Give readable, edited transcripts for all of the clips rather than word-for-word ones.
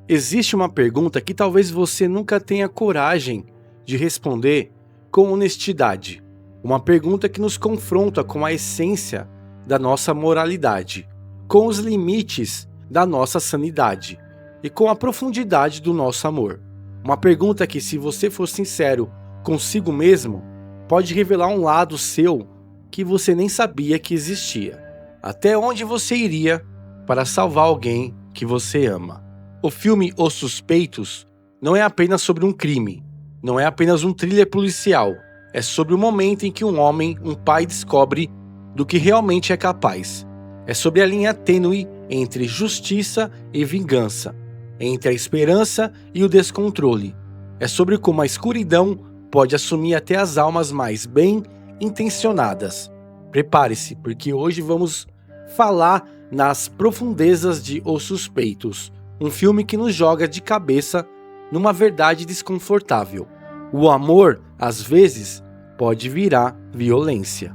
Existe uma pergunta que talvez você nunca tenha coragem de responder com honestidade. Uma pergunta que nos confronta com a essência da nossa moralidade, com os limites da nossa sanidade e com a profundidade do nosso amor. Uma pergunta que, se você for sincero consigo mesmo, pode revelar um lado seu que você nem sabia que existia. Até onde você iria para salvar alguém que você ama? O filme Os Suspeitos não é apenas sobre um crime, não é apenas um thriller policial, é sobre o momento em que um homem, um pai, descobre do que realmente é capaz. É sobre a linha tênue entre justiça e vingança, entre a esperança e o descontrole. É sobre como a escuridão pode assumir até as almas mais bem intencionadas. Prepare-se, porque hoje vamos falar nas profundezas de Os Suspeitos, um filme que nos joga de cabeça numa verdade desconfortável. O amor, às vezes, pode virar violência.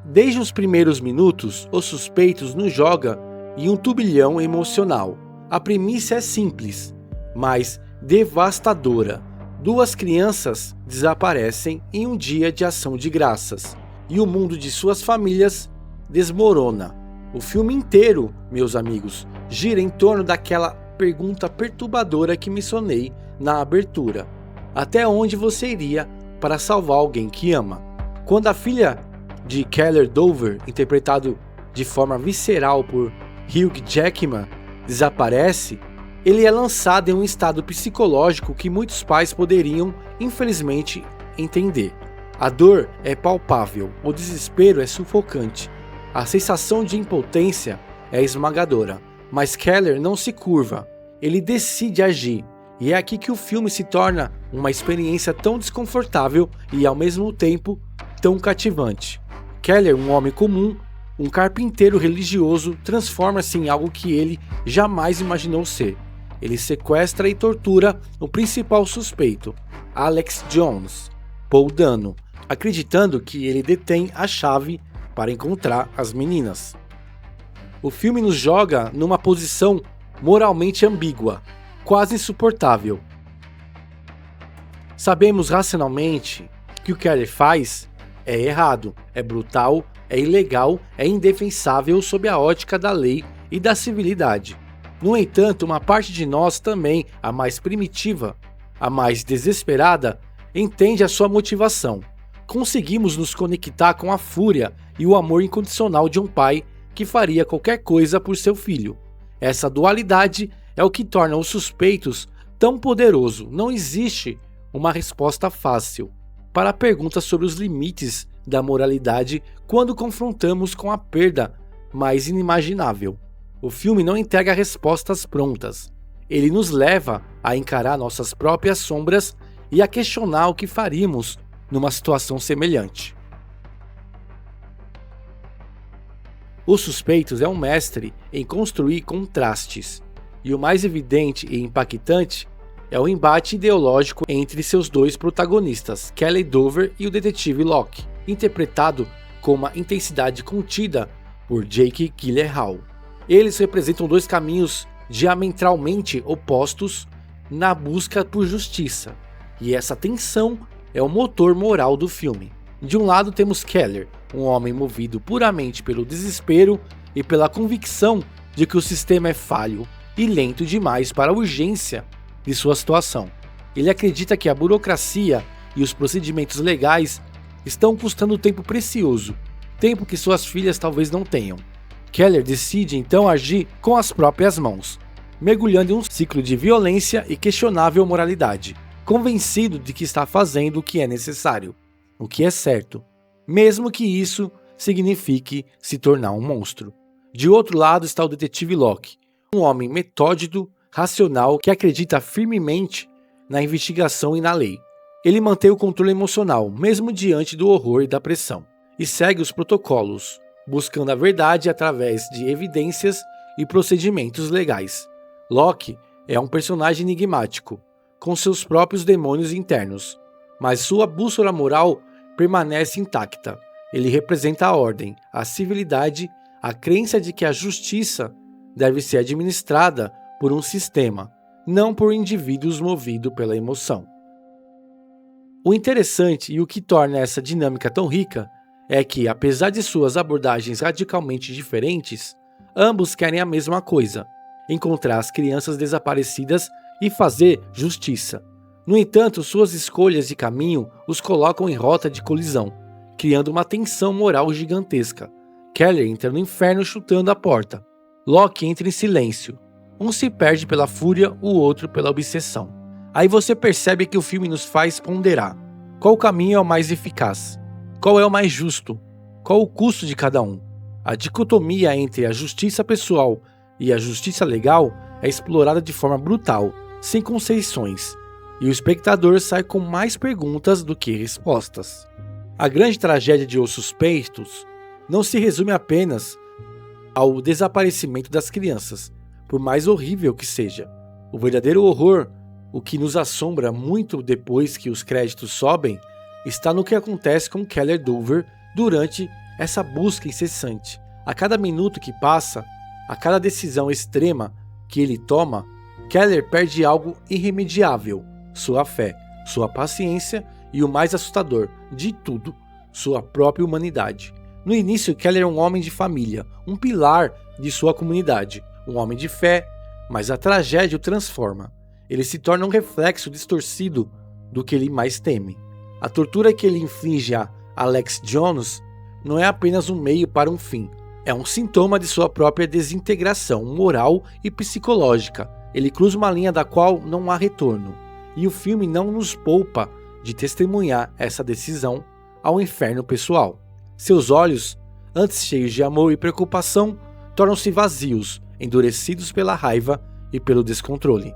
Desde os primeiros minutos, Os Suspeitos nos joga em um turbilhão emocional. A premissa é simples, mas devastadora. Duas crianças desaparecem em um dia de ação de graças, e o mundo de suas famílias desmorona. O filme inteiro, meus amigos, gira em torno daquela pergunta perturbadora que mencionei na abertura. Até onde você iria para salvar alguém que ama? Quando a filha de Keller Dover, interpretado de forma visceral por Hugh Jackman, desaparece, ele é lançado em um estado psicológico que muitos pais poderiam, infelizmente, entender. A dor é palpável, o desespero é sufocante, a sensação de impotência é esmagadora, mas Keller não se curva, ele decide agir, e é aqui que o filme se torna uma experiência tão desconfortável e ao mesmo tempo tão cativante. Keller, um homem comum, um carpinteiro religioso, transforma-se em algo que ele jamais imaginou ser. Ele sequestra e tortura o principal suspeito, Alex Jones, Paul Dano, acreditando que ele detém a chave para encontrar as meninas. O filme nos joga numa posição moralmente ambígua, quase insuportável. Sabemos racionalmente que o que ele faz é errado, é brutal, é ilegal, é indefensável sob a ótica da lei e da civilidade. No entanto, uma parte de nós também, a mais primitiva, a mais desesperada, entende a sua motivação. Conseguimos nos conectar com a fúria e o amor incondicional de um pai que faria qualquer coisa por seu filho. Essa dualidade é o que torna Os Suspeitos tão poderoso. Não existe uma resposta fácil para a pergunta sobre os limites da moralidade quando confrontamos com a perda mais inimaginável. O filme não entrega respostas prontas. Ele nos leva a encarar nossas próprias sombras e a questionar o que faríamos numa situação semelhante. Os Suspeitos é um mestre em construir contrastes, e o mais evidente e impactante é o embate ideológico entre seus dois protagonistas, Kelly Dover e o detetive Locke, interpretado com uma intensidade contida por Jake Gyllenhaal. Eles representam dois caminhos diametralmente opostos na busca por justiça, e essa tensão é o motor moral do filme. De um lado temos Keller, um homem movido puramente pelo desespero e pela convicção de que o sistema é falho e lento demais para a urgência de sua situação. Ele acredita que a burocracia e os procedimentos legais estão custando tempo precioso, tempo que suas filhas talvez não tenham. Keller decide então agir com as próprias mãos, mergulhando em um ciclo de violência e questionável moralidade, convencido de que está fazendo o que é necessário, o que é certo, mesmo que isso signifique se tornar um monstro. De outro lado está o detetive Locke, um homem metódico, racional, que acredita firmemente na investigação e na lei. Ele mantém o controle emocional, mesmo diante do horror e da pressão, e segue os protocolos, buscando a verdade através de evidências e procedimentos legais. Locke é um personagem enigmático, com seus próprios demônios internos, mas sua bússola moral permanece intacta. Ele representa a ordem, a civilidade, a crença de que a justiça deve ser administrada por um sistema, não por indivíduos movidos pela emoção. O interessante e o que torna essa dinâmica tão rica é que, apesar de suas abordagens radicalmente diferentes, ambos querem a mesma coisa: encontrar as crianças desaparecidas e fazer justiça. No entanto, suas escolhas de caminho os colocam em rota de colisão, criando uma tensão moral gigantesca. Keller entra no inferno chutando a porta. Locke entra em silêncio. Um se perde pela fúria, o outro pela obsessão. Aí você percebe que o filme nos faz ponderar. Qual caminho é o mais eficaz? Qual é o mais justo? Qual o custo de cada um? A dicotomia entre a justiça pessoal e a justiça legal é explorada de forma brutal, sem concessões, e o espectador sai com mais perguntas do que respostas. A grande tragédia de Os Suspeitos não se resume apenas ao desaparecimento das crianças, por mais horrível que seja. O verdadeiro horror, o que nos assombra muito depois que os créditos sobem, está no que acontece com Keller Dover durante essa busca incessante. A cada minuto que passa, a cada decisão extrema que ele toma, Keller perde algo irremediável: sua fé, sua paciência e, o mais assustador de tudo, sua própria humanidade. No início, Keller é um homem de família, um pilar de sua comunidade, um homem de fé, mas a tragédia o transforma. Ele se torna um reflexo distorcido do que ele mais teme. A tortura que ele inflige a Alex Jones não é apenas um meio para um fim, é um sintoma de sua própria desintegração moral e psicológica. Ele cruza uma linha da qual não há retorno, e o filme não nos poupa de testemunhar essa decisão ao inferno pessoal. Seus olhos, antes cheios de amor e preocupação, tornam-se vazios, endurecidos pela raiva e pelo descontrole.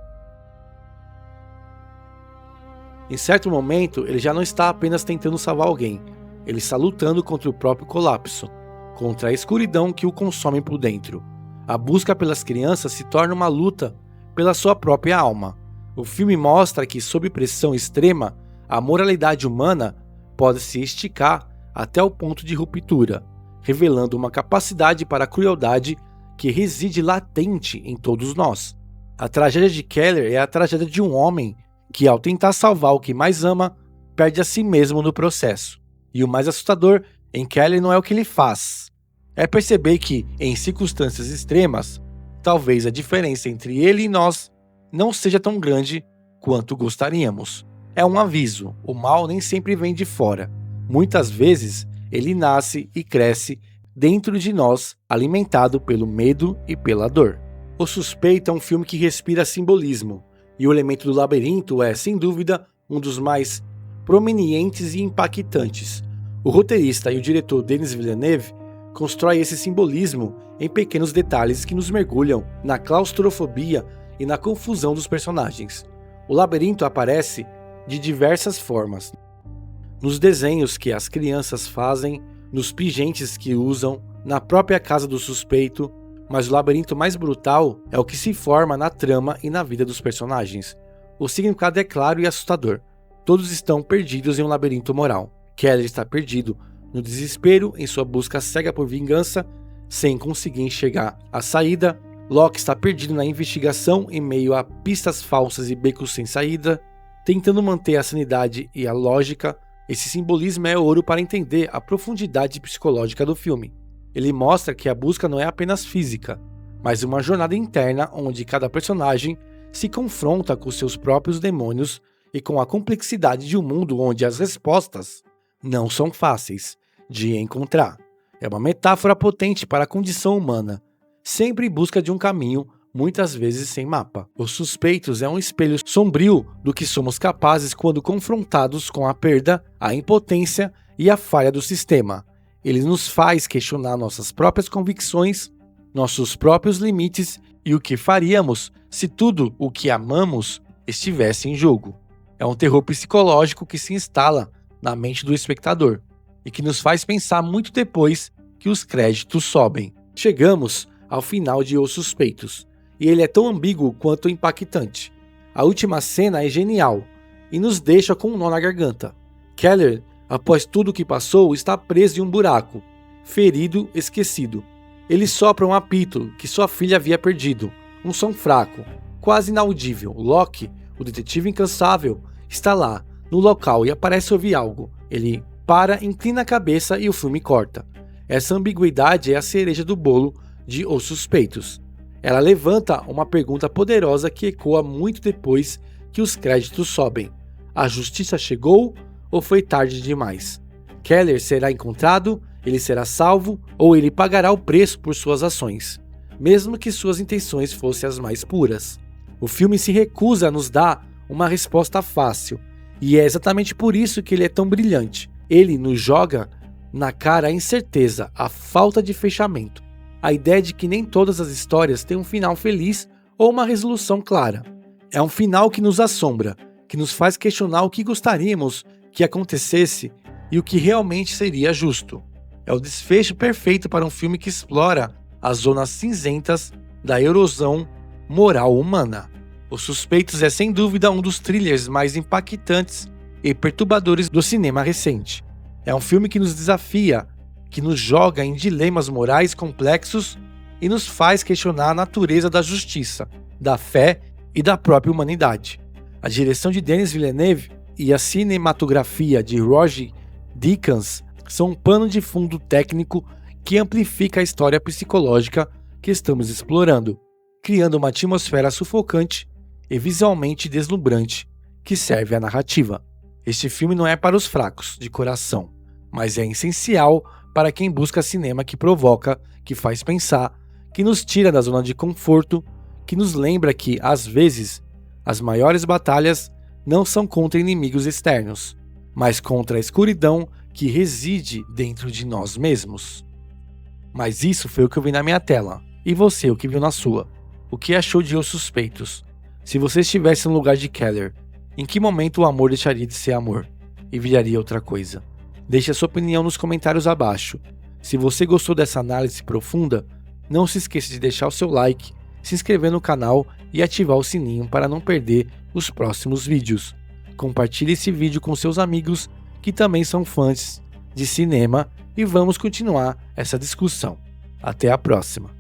Em certo momento, ele já não está apenas tentando salvar alguém, ele está lutando contra o próprio colapso, contra a escuridão que o consome por dentro. A busca pelas crianças se torna uma luta pela sua própria alma. O filme mostra que, sob pressão extrema, a moralidade humana pode se esticar até o ponto de ruptura, revelando uma capacidade para a crueldade que reside latente em todos nós. A tragédia de Keller é a tragédia de um homem que, ao tentar salvar o que mais ama, perde a si mesmo no processo. E o mais assustador em Keller não é o que ele faz, é perceber que, em circunstâncias extremas, talvez a diferença entre ele e nós não seja tão grande quanto gostaríamos. É um aviso: o mal nem sempre vem de fora. Muitas vezes, ele nasce e cresce dentro de nós, alimentado pelo medo e pela dor. O Suspeito é um filme que respira simbolismo, e o elemento do labirinto é, sem dúvida, um dos mais prominentes e impactantes. O roteirista e o diretor Denis Villeneuve constrói esse simbolismo em pequenos detalhes que nos mergulham na claustrofobia e na confusão dos personagens. O labirinto aparece de diversas formas: nos desenhos que as crianças fazem, nos pingentes que usam, na própria casa do suspeito, mas o labirinto mais brutal é o que se forma na trama e na vida dos personagens. O significado é claro e assustador. Todos estão perdidos em um labirinto moral. Keller está perdido no desespero em sua busca cega por vingança, sem conseguir enxergar a saída. Locke está perdido na investigação em meio a pistas falsas e becos sem saída, tentando manter a sanidade e a lógica. Esse simbolismo é ouro para entender a profundidade psicológica do filme. Ele mostra que a busca não é apenas física, mas uma jornada interna onde cada personagem se confronta com seus próprios demônios e com a complexidade de um mundo onde as respostas não são fáceis de encontrar. É uma metáfora potente para a condição humana, sempre em busca de um caminho, muitas vezes sem mapa. Os Suspeitos é um espelho sombrio do que somos capazes quando confrontados com a perda, a impotência e a falha do sistema. Ele nos faz questionar nossas próprias convicções, nossos próprios limites e o que faríamos se tudo o que amamos estivesse em jogo. É um terror psicológico que se instala na mente do espectador e que nos faz pensar muito depois que os créditos sobem. Chegamos ao final de Os Suspeitos, e ele é tão ambíguo quanto impactante. A última cena é genial e nos deixa com um nó na garganta. Keller, após tudo o que passou, está preso em um buraco, ferido, esquecido. Ele sopra um apito que sua filha havia perdido, um som fraco, quase inaudível. Locke, o detetive incansável, está lá, no local e parece ouvir algo. Ele para, inclina a cabeça e o filme corta. Essa ambiguidade é a cereja do bolo de Os Suspeitos. Ela levanta uma pergunta poderosa que ecoa muito depois que os créditos sobem. A justiça chegou ou foi tarde demais? Keller será encontrado, ele será salvo ou ele pagará o preço por suas ações, mesmo que suas intenções fossem as mais puras? O filme se recusa a nos dar uma resposta fácil, e é exatamente por isso que ele é tão brilhante. Ele nos joga na cara a incerteza, a falta de fechamento, a ideia de que nem todas as histórias têm um final feliz ou uma resolução clara. É um final que nos assombra, que nos faz questionar o que gostaríamos que acontecesse e o que realmente seria justo. É o desfecho perfeito para um filme que explora as zonas cinzentas da erosão moral humana. Os Suspeitos é sem dúvida um dos thrillers mais impactantes e perturbadores do cinema recente. É um filme que nos desafia, que nos joga em dilemas morais complexos e nos faz questionar a natureza da justiça, da fé e da própria humanidade. A direção de Denis Villeneuve e a cinematografia de Roger Deakins são um pano de fundo técnico que amplifica a história psicológica que estamos explorando, criando uma atmosfera sufocante e visualmente deslumbrante que serve à narrativa. Este filme não é para os fracos de coração, mas é essencial para quem busca cinema que provoca, que faz pensar, que nos tira da zona de conforto, que nos lembra que, às vezes, as maiores batalhas não são contra inimigos externos, mas contra a escuridão que reside dentro de nós mesmos. Mas isso foi o que eu vi na minha tela. E você, o que viu na sua? O que achou de Os Suspeitos? Se você estivesse no lugar de Keller, em que momento o amor deixaria de ser amor e viraria outra coisa? Deixe a sua opinião nos comentários abaixo. Se você gostou dessa análise profunda, não se esqueça de deixar o seu like, se inscrever no canal e ativar o sininho para não perder os próximos vídeos. Compartilhe esse vídeo com seus amigos que também são fãs de cinema e vamos continuar essa discussão. Até a próxima!